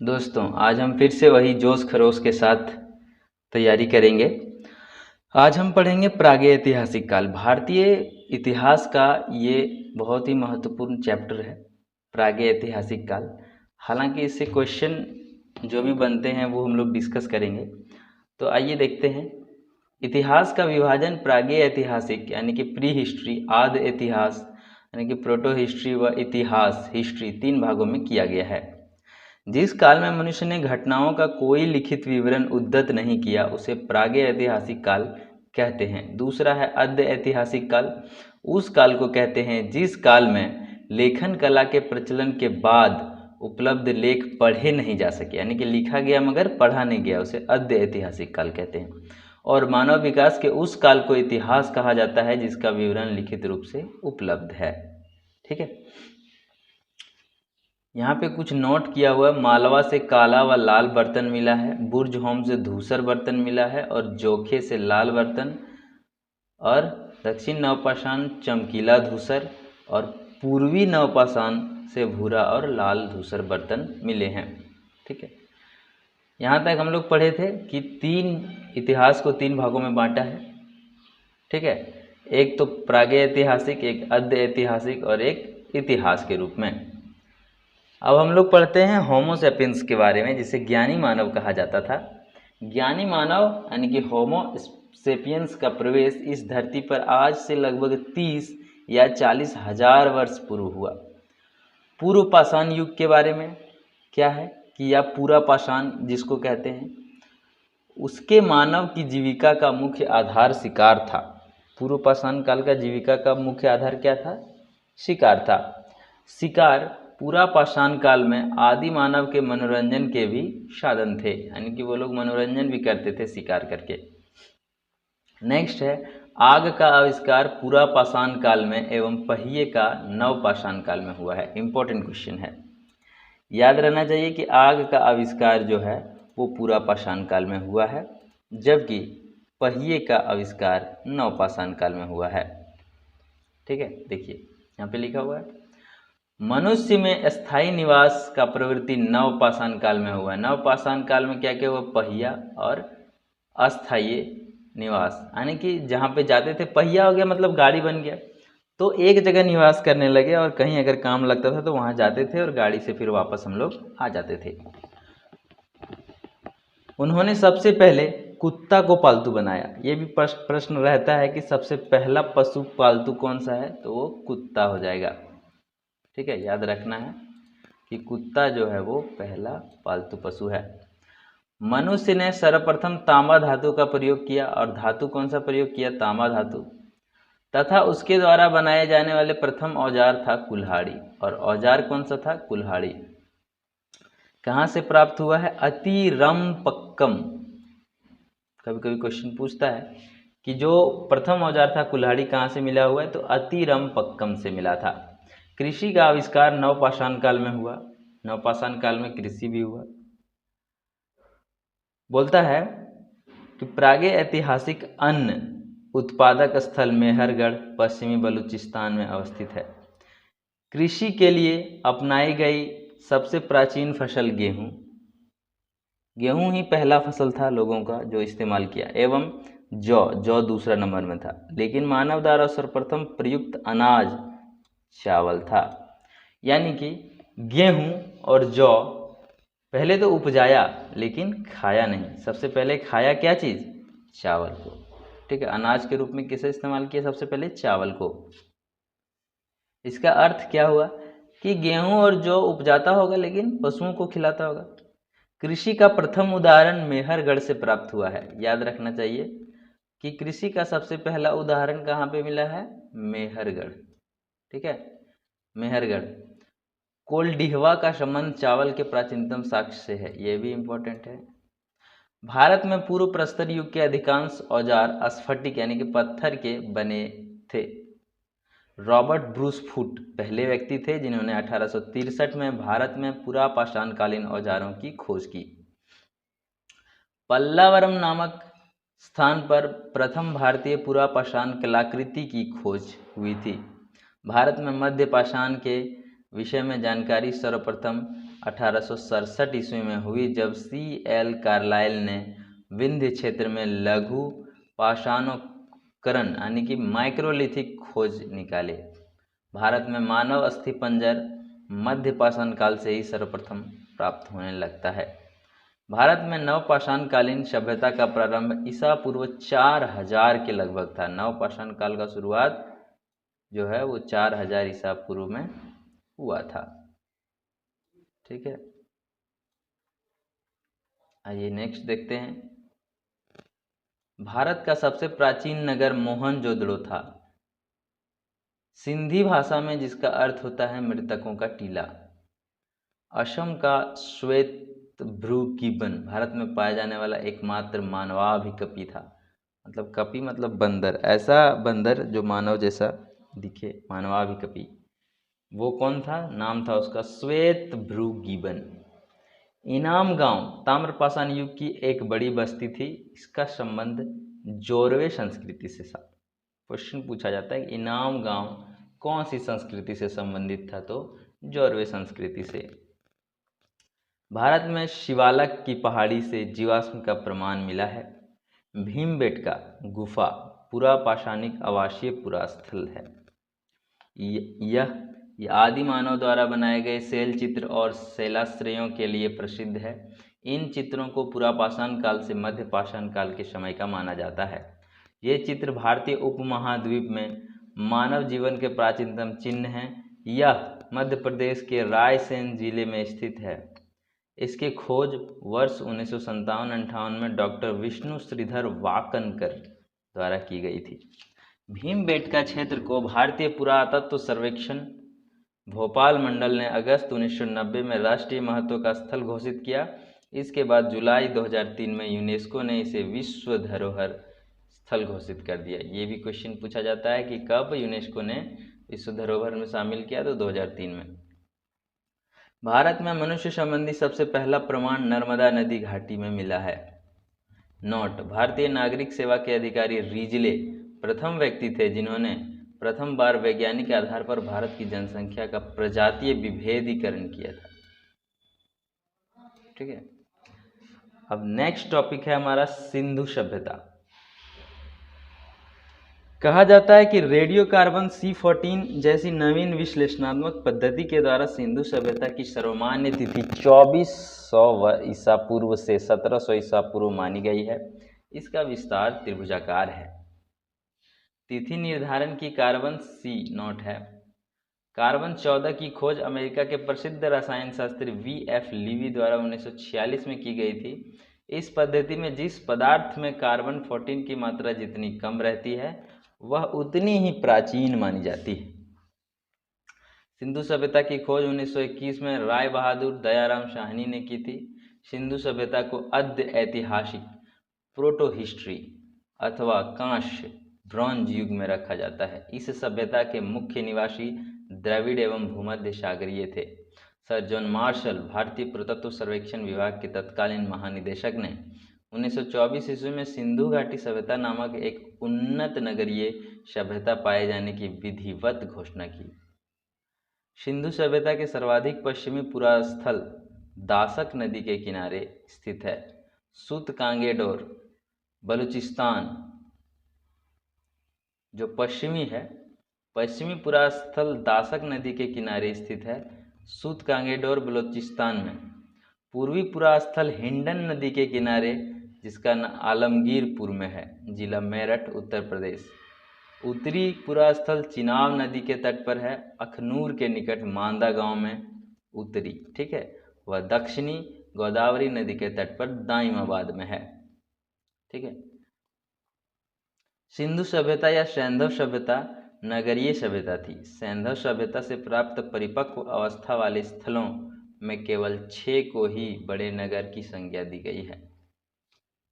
दोस्तों, आज हम फिर से वही जोश खरोश के साथ तैयारी करेंगे। आज हम पढ़ेंगे प्रागैतिहासिक काल। भारतीय इतिहास का ये बहुत ही महत्वपूर्ण चैप्टर है, प्रागैतिहासिक काल। हालांकि इससे क्वेश्चन जो भी बनते हैं वो हम लोग डिस्कस करेंगे। तो आइए देखते हैं। इतिहास का विभाजन प्रागैतिहासिक यानी कि प्री हिस्ट्री, आदि इतिहास यानी कि प्रोटो हिस्ट्री व इतिहास हिस्ट्री 3 भागों में किया गया है। जिस काल में मनुष्य ने घटनाओं का कोई लिखित विवरण उद्धृत नहीं किया उसे प्रागैतिहासिक काल कहते हैं। दूसरा है अद्य ऐतिहासिक काल। उस काल को कहते हैं जिस काल में लेखन कला के प्रचलन के बाद उपलब्ध लेख पढ़े नहीं जा सके, यानी कि लिखा गया मगर पढ़ा नहीं गया, उसे अद्य ऐतिहासिक काल कहते हैं। और मानव विकास के उस काल को इतिहास कहा जाता है जिसका विवरण लिखित रूप से उपलब्ध है। ठीक है, यहाँ पे कुछ नोट किया हुआ है। मालवा से काला व लाल बर्तन मिला है, बुर्ज होम से धूसर बर्तन मिला है और जोखे से लाल बर्तन, और दक्षिण नवपाषाण चमकीला धूसर और पूर्वी नवपाषाण से भूरा और लाल धूसर बर्तन मिले हैं। ठीक है, यहाँ तक हम लोग पढ़े थे कि इतिहास को 3 भागों में बांटा है। ठीक है, एक तो प्रागैतिहासिक, एक अद्य ऐतिहासिक और एक इतिहास के रूप में। अब हम लोग पढ़ते हैं होमो सेपियंस के बारे में, जिसे ज्ञानी मानव कहा जाता था। ज्ञानी मानव यानी कि होमो सेपियंस का प्रवेश इस धरती पर आज से लगभग 30 या 40 हजार वर्ष पूर्व हुआ। पूर्व पाषाण युग के बारे में क्या है कि या पूरा पाषाण जिसको कहते हैं, उसके मानव की जीविका का मुख्य आधार शिकार था। पूर्व पाषाण काल का जीविका का मुख्य आधार क्या था? शिकार था। शिकार पूरा पाषाण काल में आदि मानव के मनोरंजन के भी साधन थे, यानी कि वो लोग मनोरंजन भी करते थे शिकार करके। नेक्स्ट है आग का आविष्कार पूरा पाषाण काल में एवं पहिए का नव पाषाण काल में हुआ है। इंपॉर्टेंट क्वेश्चन है, याद रहना चाहिए कि आग का आविष्कार जो है वो पूरा पाषाण काल में हुआ है, जबकि पहिए का आविष्कार नव पाषाण काल में हुआ है। ठीक है, देखिए यहाँ पे लिखा हुआ है मनुष्य में स्थायी निवास का प्रवृत्ति नव पाषाण काल में हुआ है। नव पाषाण काल में क्या क्या हुआ? पहिया और अस्थायी निवास, यानी कि जहाँ पे जाते थे, पहिया हो गया मतलब गाड़ी बन गया, तो एक जगह निवास करने लगे और कहीं अगर काम लगता था तो वहाँ जाते थे और गाड़ी से फिर वापस हम लोग आ जाते थे। उन्होंने सबसे पहले कुत्ता को पालतू बनाया। ये भी प्रश्न रहता है कि सबसे पहला पशु पालतू कौन सा है, तो वो कुत्ता हो जाएगा। ठीक है, याद रखना है कि कुत्ता जो है वो पहला पालतू पशु है। मनुष्य ने सर्वप्रथम तांबा धातु का प्रयोग किया, और धातु कौन सा प्रयोग किया? तांबा धातु। तथा उसके द्वारा बनाए जाने वाले प्रथम औजार था कुल्हाड़ी, और औजार कौन सा था? कुल्हाड़ी। कहाँ से प्राप्त हुआ है? अतिरम्पक्कम। कभी कभी क्वेश्चन पूछता है कि जो प्रथम औजार था कुल्हाड़ी कहाँ से मिला हुआ है, तो अतिरम्पक्कम से मिला था। कृषि का आविष्कार नवपाषाण काल में हुआ। नवपाषाण काल में कृषि भी हुआ। बोलता है कि प्रागैतिहासिक अन्न उत्पादक स्थल मेहरगढ़ पश्चिमी बलूचिस्तान में अवस्थित है। कृषि के लिए अपनाई गई सबसे प्राचीन फसल गेहूं। गेहूं ही पहला फसल था लोगों का जो इस्तेमाल किया, एवं जौ दूसरा नंबर में था। लेकिन मानव द्वारा सर्वप्रथम प्रयुक्त अनाज चावल था। यानी कि गेहूं और जौ पहले तो उपजाया लेकिन खाया नहीं। सबसे पहले खाया क्या चीज़? चावल को। ठीक है, अनाज के रूप में किसे इस्तेमाल किया? सबसे पहले चावल को। इसका अर्थ क्या हुआ कि गेहूं और जौ उपजाता होगा लेकिन पशुओं को खिलाता होगा। कृषि का प्रथम उदाहरण मेहरगढ़ से प्राप्त हुआ है। याद रखना चाहिए कि कृषि का सबसे पहला उदाहरण कहाँ पे मिला है? मेहरगढ़। ठीक है, मेहरगढ़। कोल्डिहवा का संबंध चावल के प्राचीनतम साक्ष्य से है, यह भी इम्पोर्टेंट है। भारत में पूर्व प्रस्तर युग के अधिकांश औजार स्फटिक यानी कि पत्थर के बने थे। रॉबर्ट ब्रूस फुट पहले व्यक्ति थे जिन्होंने 1863 में भारत में पुरापाषाणकालीन औजारों की खोज की। पल्लावरम नामक स्थान पर प्रथम भारतीय पुरापाषाण कलाकृति की खोज हुई थी। भारत में मध्य पाषाण के विषय में जानकारी सर्वप्रथम 1867 ईस्वी में हुई, जब C.L. कार्लाइल ने विंध्य क्षेत्र में लघु पाषाणोत्खनन यानी कि माइक्रोलिथिक खोज निकाले। भारत में मानव अस्थिपंजर मध्य पाषाण काल से ही सर्वप्रथम प्राप्त होने लगता है। भारत में नवपाषाण कालीन सभ्यता का प्रारंभ ईसा पूर्व 4000 के लगभग था। नवपाषाण काल का शुरुआत जो है वो 4000 ईसा पूर्व में हुआ था। ठीक है, आइए नेक्स्ट देखते हैं। भारत का सबसे प्राचीन नगर मोहनजोदड़ो था, सिंधी भाषा में जिसका अर्थ होता है मृतकों का टीला। असम का श्वेत भ्रू गिब्बन भारत में पाया जाने वाला एकमात्र मानवाभिकपी था। मतलब कपी मतलब बंदर, ऐसा बंदर जो मानव जैसा दिखे, मानवाभिकपी। वो कौन था? नाम था उसका श्वेत भ्रू गिब्बन। इनाम गांव ताम्रपाषाण युग की एक बड़ी बस्ती थी। इसका संबंध जोरवे संस्कृति से था। क्वेश्चन पूछा जाता है इनाम गांव कौन सी संस्कृति से संबंधित था? तो जोरवे संस्कृति से। भारत में शिवालक की पहाड़ी से जीवाश्म का प्रमाण मिला है। भीमबेटका गुफा पुरापाषाणिक आवासीय पुरास्थल है। यह आदि मानव द्वारा बनाए गए शैल चित्र और शैलाश्रयों के लिए प्रसिद्ध है। इन चित्रों को पुरापाषाण काल से मध्य पाषाण काल के समय का माना जाता है। ये चित्र भारतीय उपमहाद्वीप में मानव जीवन के प्राचीनतम चिन्ह हैं। यह मध्य प्रदेश के रायसेन जिले में स्थित है। इसकी खोज वर्ष 1957-58 में डॉक्टर विष्णु श्रीधर वाकनकर द्वारा की गई थी। भीमबेटका क्षेत्र को भारतीय पुरातत्व सर्वेक्षण भोपाल मंडल ने अगस्त 1990 में राष्ट्रीय महत्व का स्थल घोषित किया। इसके बाद जुलाई 2003 में यूनेस्को ने इसे विश्व धरोहर स्थल घोषित कर दिया। ये भी क्वेश्चन पूछा जाता है कि कब यूनेस्को ने विश्व धरोहर में शामिल किया? तो 2003 में। भारत में मनुष्य संबंधी सबसे पहला प्रमाण नर्मदा नदी घाटी में मिला है। नोट: भारतीय नागरिक सेवा के अधिकारी रीजले प्रथम व्यक्ति थे जिन्होंने प्रथम बार वैज्ञानिक आधार पर भारत की जनसंख्या का प्रजातीय विभेदीकरण किया था। ठीक है, अब नेक्स्ट टॉपिक है हमारा सिंधु सभ्यता। कहा जाता है कि रेडियो कार्बन C14 जैसी नवीन विश्लेषणात्मक पद्धति के द्वारा सिंधु सभ्यता की सर्वमान्य तिथि 2400 ईसा पूर्व से 1700 ईसा पूर्व मानी गई है। इसका विस्तार त्रिभुजाकार है। तिथि निर्धारण की कार्बन C0 है। कार्बन 14 की खोज अमेरिका के प्रसिद्ध रसायन शास्त्री V.F. लीवी द्वारा 1946 में की गई थी। इस पद्धति में जिस पदार्थ में कार्बन 14 की मात्रा जितनी कम रहती है वह उतनी ही प्राचीन मानी जाती है। सिंधु सभ्यता की खोज 1921 में राय बहादुर दयाराम साहनी ने की थी। सिंधु सभ्यता को अद्य ऐतिहासिक प्रोटो हिस्ट्री अथवा कांस्य ब्रॉन्ज युग में रखा जाता है। इस सभ्यता के मुख्य निवासी द्रविड़ एवं भूमध्य सागरीय थे। सर जॉन मार्शल भारतीय पुरातत्व सर्वेक्षण विभाग के तत्कालीन महानिदेशक ने 1924 ईस्वी में सिंधु घाटी सभ्यता नामक एक उन्नत नगरीय सभ्यता पाए जाने की विधिवत घोषणा की। सिंधु सभ्यता के सर्वाधिक पश्चिमी पुरास्थल दासक नदी के किनारे स्थित है। सूतकांगेडोर बलूचिस्तान जो पश्चिमी है, पश्चिमी पुरास्थल दासक नदी के किनारे स्थित है। सूतकांगेडोर बलूचिस्तान में। पूर्वी पुरास्थल हिंडन नदी के किनारे जिसका नाम आलमगीरपुर में है, जिला मेरठ उत्तर प्रदेश। उत्तरी पुरास्थल चिनाब नदी के तट पर है, अखनूर के निकट मांदा गांव में उत्तरी। ठीक है, वह दक्षिणी गोदावरी नदी के तट पर दाइमाबाद में है। ठीक है, सिंधु सभ्यता या सैंधव सभ्यता नगरीय सभ्यता थी। सैंधव सभ्यता से प्राप्त परिपक्व अवस्था वाले स्थलों में केवल 6 को ही बड़े नगर की संज्ञा दी गई है।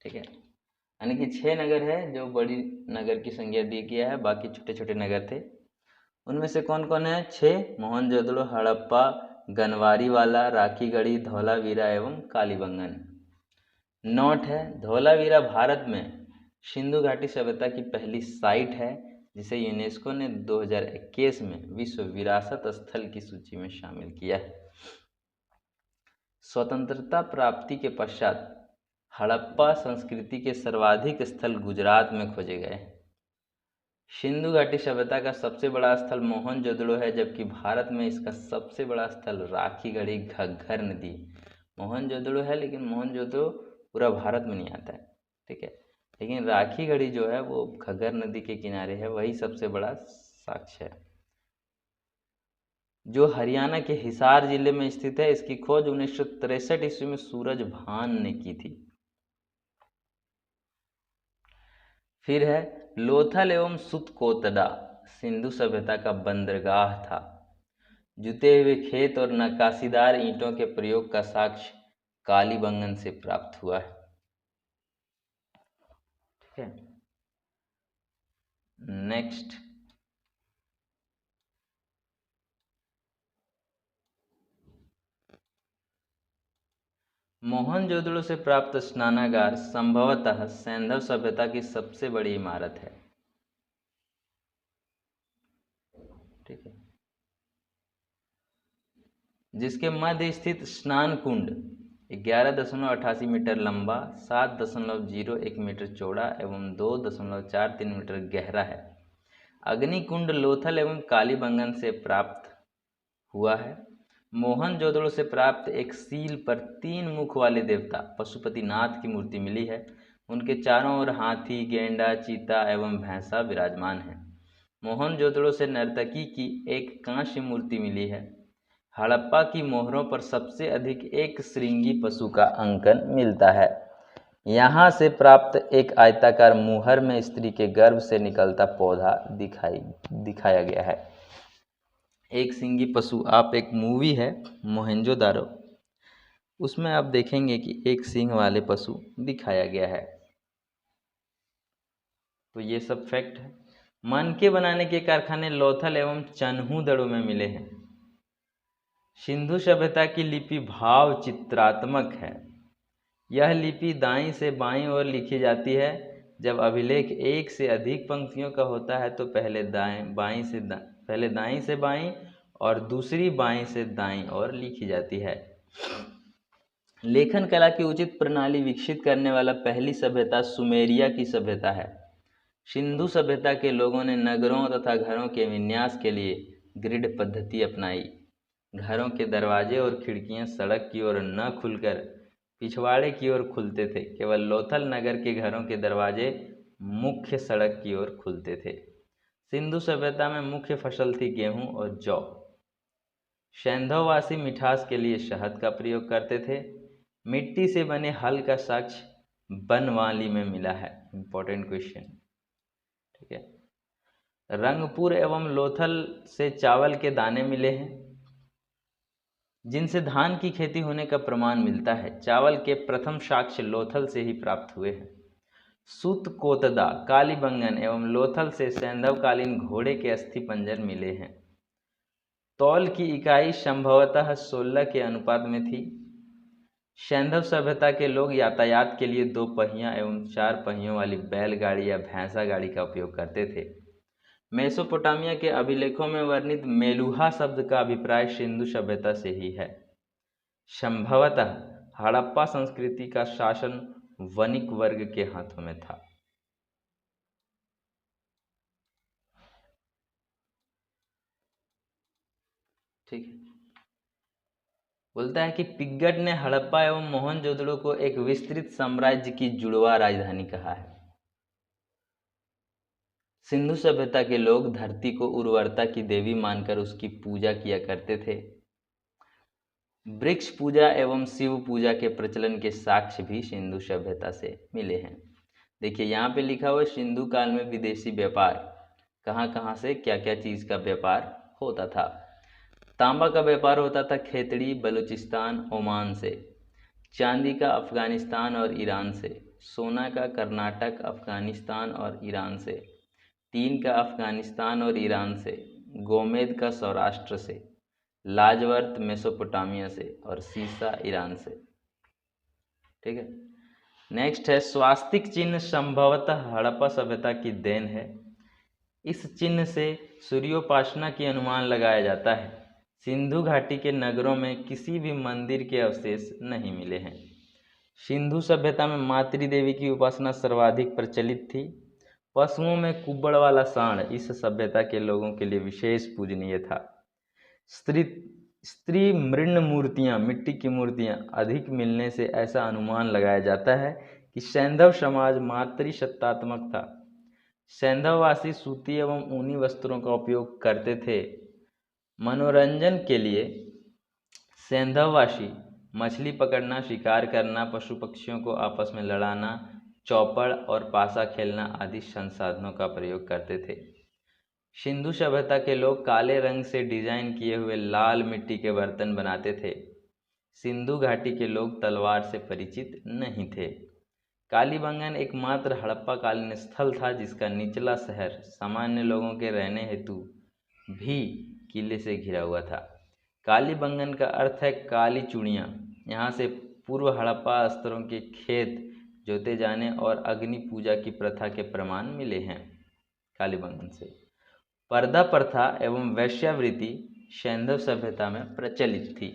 ठीक है, यानी कि 6 नगर है जो बड़ी नगर की संज्ञा दी गया है, बाकी छोटे छोटे नगर थे। उनमें से कौन कौन है? 6: मोहनजोदड़ो, हड़प्पा, गनवारीवाला, राखीगढ़ी, धौलावीरा एवं कालीबंगन। नोट है: धौलावीरा भारत में सिंधु घाटी सभ्यता की पहली साइट है जिसे यूनेस्को ने 2021 में विश्व विरासत स्थल की सूची में शामिल किया है। स्वतंत्रता प्राप्ति के पश्चात हड़प्पा संस्कृति के सर्वाधिक स्थल गुजरात में खोजे गए। सिंधु घाटी सभ्यता का सबसे बड़ा स्थल मोहनजोदड़ो है, जबकि भारत में इसका सबसे बड़ा स्थल राखीगढ़ी घग्गर नदी। मोहनजोदड़ो है लेकिन मोहनजोदड़ो पूरा भारत में नहीं आता है, ठीक है, लेकिन राखीगढ़ी जो है वो घग्गर नदी के किनारे है, वही सबसे बड़ा साक्ष्य है, जो हरियाणा के हिसार जिले में स्थित है। इसकी खोज 1963 ईस्वी में सूरज भान ने की थी। फिर है लोथल एवं सुतकोतडा सिंधु सभ्यता का बंदरगाह था। जुते हुए खेत और नक्काशीदार ईंटों के प्रयोग का साक्ष्य कालीबंगन से प्राप्त हुआ है। ठीक है, नेक्स्ट मोहनजोदड़ो से प्राप्त स्नानागार संभवतः सैंधव सभ्यता की सबसे बड़ी इमारत है। ठीक है, जिसके मध्य स्थित स्नान कुंड 11.88 मीटर लंबा, 7.01 मीटर चौड़ा एवं 2.43 मीटर गहरा है। अग्निकुंड लोथल एवं कालीबंगन से प्राप्त हुआ है। मोहनजोदड़ो से प्राप्त एक सील पर 3 मुख वाले देवता पशुपतिनाथ की मूर्ति मिली है। उनके चारों ओर हाथी, गेंडा, चीता एवं भैंसा विराजमान है। मोहनजोदड़ो से नर्तकी की एक कांस्य मूर्ति मिली है। हड़प्पा की मोहरों पर सबसे अधिक एक श्रृंगी पशु का अंकन मिलता है। यहाँ से प्राप्त एक आयताकार मुहर में स्त्री के गर्भ से निकलता पौधा दिखाया गया है। एक सिंगी पशु, आप एक मूवी है मोहनजोदारो, उसमें आप देखेंगे कि एक सींग वाले पशु दिखाया गया है। तो ये सब फैक्ट है। मनके बनाने के कारखाने लोथल एवं चन्हूदड़ो में मिले हैं। सिंधु सभ्यता की लिपि भाव चित्रात्मक है। यह लिपि दाईं से बाईं ओर लिखी जाती है। जब अभिलेख एक से अधिक पंक्तियों का होता है तो पहले दाईं से बाईं और दूसरी बाईं से दाईं ओर लिखी जाती है। लेखन कला की उचित प्रणाली विकसित करने वाला पहली सभ्यता सुमेरिया की सभ्यता है। सिंधु सभ्यता के लोगों ने नगरों तथा घरों के विन्यास के लिए ग्रिड पद्धति अपनाई। घरों के दरवाजे और खिड़कियां सड़क की ओर न खुलकर पिछवाड़े की ओर खुलते थे। केवल लोथल नगर के घरों के दरवाजे मुख्य सड़क की ओर खुलते थे। सिंधु सभ्यता में मुख्य फसल थी गेहूं और जौ। सैंधववासी मिठास के लिए शहद का प्रयोग करते थे। मिट्टी से बने हल का साक्ष्य बनवाली में मिला है। Important question. ठीक है, रंगपुर एवं लोथल से चावल के दाने मिले हैं, जिनसे धान की खेती होने का प्रमाण मिलता है। चावल के प्रथम साक्ष्य लोथल से ही प्राप्त हुए हैं। सुतकोतदा, कालीबंगन एवं लोथल से सैंधवकालीन घोड़े के अस्थि पंजर मिले हैं। तौल की इकाई संभवतः 16 के अनुपात में थी। सैंधव सभ्यता के लोग यातायात के लिए 2 पहिया एवं 4 पहियों वाली बैलगाड़ी या भैंसा गाड़ी का उपयोग करते थे। मेसोपोटामिया के अभिलेखों में वर्णित मेलुहा शब्द का अभिप्राय सिंधु सभ्यता से ही है। संभवतः हड़प्पा संस्कृति का शासन वणिक वर्ग के हाथों में था। ठीक है, बोलता है कि पिग्गट ने हड़प्पा एवं मोहनजोदड़ो को एक विस्तृत साम्राज्य की जुड़वा राजधानी कहा है। सिंधु सभ्यता के लोग धरती को उर्वरता की देवी मानकर उसकी पूजा किया करते थे। वृक्ष पूजा एवं शिव पूजा के प्रचलन के साक्ष्य भी सिंधु सभ्यता से मिले हैं। देखिए यहाँ पे लिखा हुआ है सिंधु काल में विदेशी व्यापार, कहाँ कहाँ से क्या क्या चीज़ का व्यापार होता था। तांबा का व्यापार होता था खेतड़ी, बलूचिस्तान, ओमान से। चांदी का अफगानिस्तान और ईरान से। सोना का कर्नाटक, अफगानिस्तान और ईरान से। टीन का अफगानिस्तान और ईरान से। गोमेद का सौराष्ट्र से। लाजवर्त मेसोपोटामिया से और सीसा ईरान से। ठीक है, नेक्स्ट है स्वास्तिक चिन्ह संभवतः हड़प्पा सभ्यता की देन है। इस चिन्ह से सूर्योपासना की अनुमान लगाया जाता है। सिंधु घाटी के नगरों में किसी भी मंदिर के अवशेष नहीं मिले हैं। सिंधु सभ्यता में मातृ देवी की उपासना सर्वाधिक प्रचलित थी। पशुओं में कुब्बड़ वाला सांड इस सभ्यता के लोगों के लिए विशेष पूजनीय था। स्त्री स्त्री मृण मूर्तियां, मिट्टी की मूर्तियां अधिक मिलने से ऐसा अनुमान लगाया जाता है कि सैंधव समाज मातृसत्तात्मक था। सैंधववासी सूती एवं ऊनी वस्त्रों का उपयोग करते थे। मनोरंजन के लिए सैंधववासी मछली पकड़ना, शिकार करना, पशु पक्षियों को आपस में लड़ाना, चौपड़ और पासा खेलना आदि संसाधनों का प्रयोग करते थे। सिंधु सभ्यता के लोग काले रंग से डिजाइन किए हुए लाल मिट्टी के बर्तन बनाते थे। सिंधु घाटी के लोग तलवार से परिचित नहीं थे। कालीबंगन एकमात्र हड़प्पाकालीन स्थल था जिसका निचला शहर सामान्य लोगों के रहने हेतु भी किले से घिरा हुआ था। कालीबंगन का अर्थ है काली चूड़ियाँ। यहाँ से पूर्व हड़प्पा स्तरों के खेत जोते जाने और अग्नि पूजा की प्रथा के प्रमाण मिले हैं। कालीबंगन से पर्दा प्रथा एवं वेश्यावृत्ति सैंधव सभ्यता में प्रचलित थी।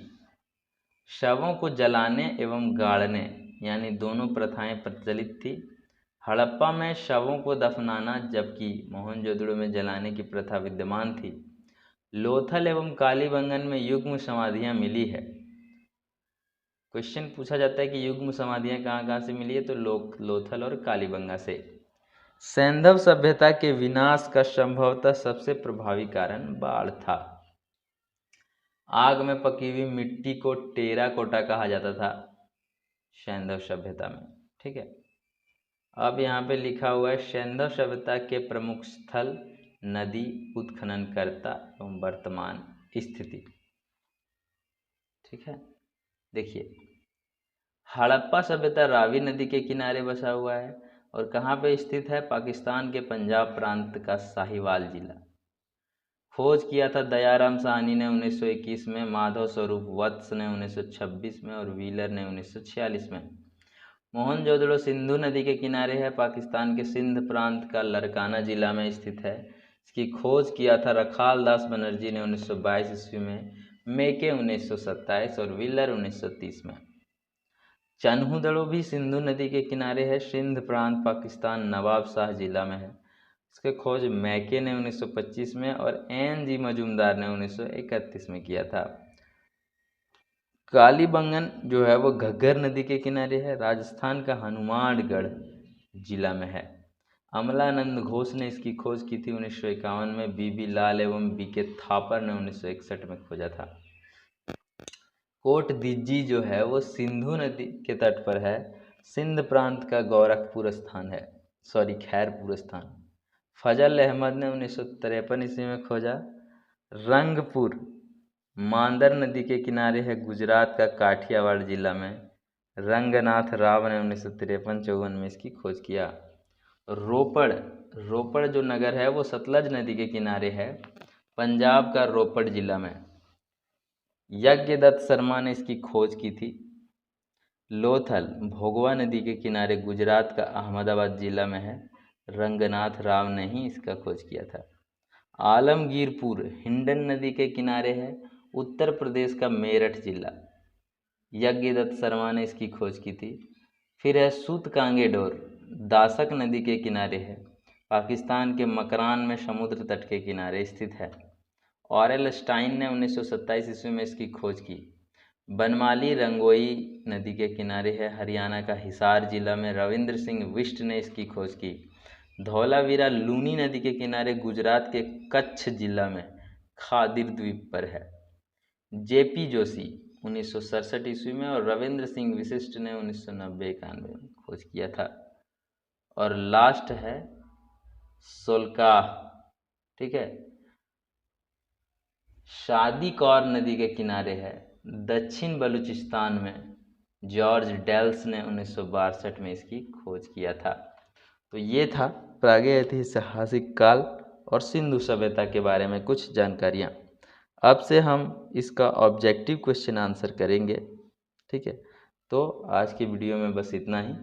शवों को जलाने एवं गाड़ने यानी दोनों प्रथाएं प्रचलित थी। हड़प्पा में शवों को दफनाना जबकि मोहनजोदड़ो में जलाने की प्रथा विद्यमान थी। लोथल एवं कालीबंगन में युग्म समाधियां मिली है। क्वेश्चन पूछा जाता है कि युग्म समाधियां कहाँ से मिली है, तो लोथल और कालीबंगा से। सैंधव सभ्यता के विनाश का संभवतः सबसे प्रभावी कारण बाढ़ था। आग में पकी हुई मिट्टी को टेराकोटा कहा जाता था सैंधव सभ्यता में। ठीक है, अब यहाँ पे लिखा हुआ है सैंधव सभ्यता के प्रमुख स्थल, नदी, उत्खननकर्ता एवं वर्तमान स्थिति। ठीक है, देखिए हड़प्पा सभ्यता रावी नदी के किनारे बसा हुआ है और कहाँ पे स्थित है, पाकिस्तान के पंजाब प्रांत का साहिवाल जिला। खोज किया था दयाराम साहनी ने 1921 में, माधव स्वरूप वत्स ने 1926 में और व्हीलर ने 1946 में। मोहनजोदड़ो सिंधु नदी के किनारे है, पाकिस्तान के सिंध प्रांत का लरकाना जिला में स्थित है। इसकी खोज किया था रखाल दास बनर्जी ने 1922 ईस्वी में, मेके 1927 और व्हीलर 1930 में। चन्हूदड़ो भी सिंधु नदी के किनारे है, सिंध प्रांत पाकिस्तान नवाब शाह जिला में है। इसके खोज मैके ने 1925 में और एन.जी. मजूमदार ने 1931 में किया था। कालीबंगन जो है वो घग्गर नदी के किनारे है, राजस्थान का हनुमानगढ़ जिला में है। अमलानंद घोष ने इसकी खोज की थी 1951 में, बीबी लाल एवं बीके थापर ने 1961 में खोजा था। कोट दिज्जी जो है वो सिंधु नदी के तट पर है, सिंध प्रांत का गोरखपुर स्थान है, खैरपुर स्थान। फजल अहमद ने 1953 ईस्वी में खोजा। रंगपुर मांदर नदी के किनारे है, गुजरात का काठियावाड़ जिला में। रंगनाथ राव ने 1953-54 में इसकी खोज किया। रोपड़ जो नगर है वो सतलज नदी के किनारे है, पंजाब का रोपड़ जिला में। यज्ञदत्त शर्मा ने इसकी खोज की थी। लोथल भोगवा नदी के किनारे गुजरात का अहमदाबाद जिला में है, रंगनाथ राव ने ही इसका खोज किया था। आलमगीरपुर हिंडन नदी के किनारे है, उत्तर प्रदेश का मेरठ जिला। यज्ञदत्त शर्मा ने इसकी खोज की थी। फिर है सूतकांगेडोर, दासक नदी के किनारे है, पाकिस्तान के मकरान में समुद्र तट के किनारे स्थित है। ऑरेल स्टाइन ने 1927 ईस्वी में इसकी खोज की। बनमाली रंगोई नदी के किनारे है, हरियाणा का हिसार जिला में। रविंद्र सिंह बिष्ट ने इसकी खोज की। धौलावीरा लूनी नदी के किनारे गुजरात के कच्छ जिला में खादिर द्वीप पर है। जेपी जोशी 1967 ईस्वी में और रविंद्र सिंह विशिष्ट ने 1990-91 में खोज किया था। और लास्ट है सोलकाह। ठीक है, शादी कौर नदी के किनारे है, दक्षिण बलूचिस्तान में। जॉर्ज डेल्स ने 1962 में इसकी खोज किया था। तो ये था प्रागैतिहासिक काल और सिंधु सभ्यता के बारे में कुछ जानकारियाँ। अब से हम इसका ऑब्जेक्टिव क्वेश्चन आंसर करेंगे। ठीक है, तो आज की वीडियो में बस इतना ही।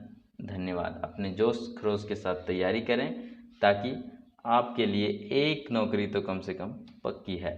धन्यवाद। अपने जोश खरोश के साथ तैयारी करें ताकि आपके लिए एक नौकरी तो कम से कम पक्की है।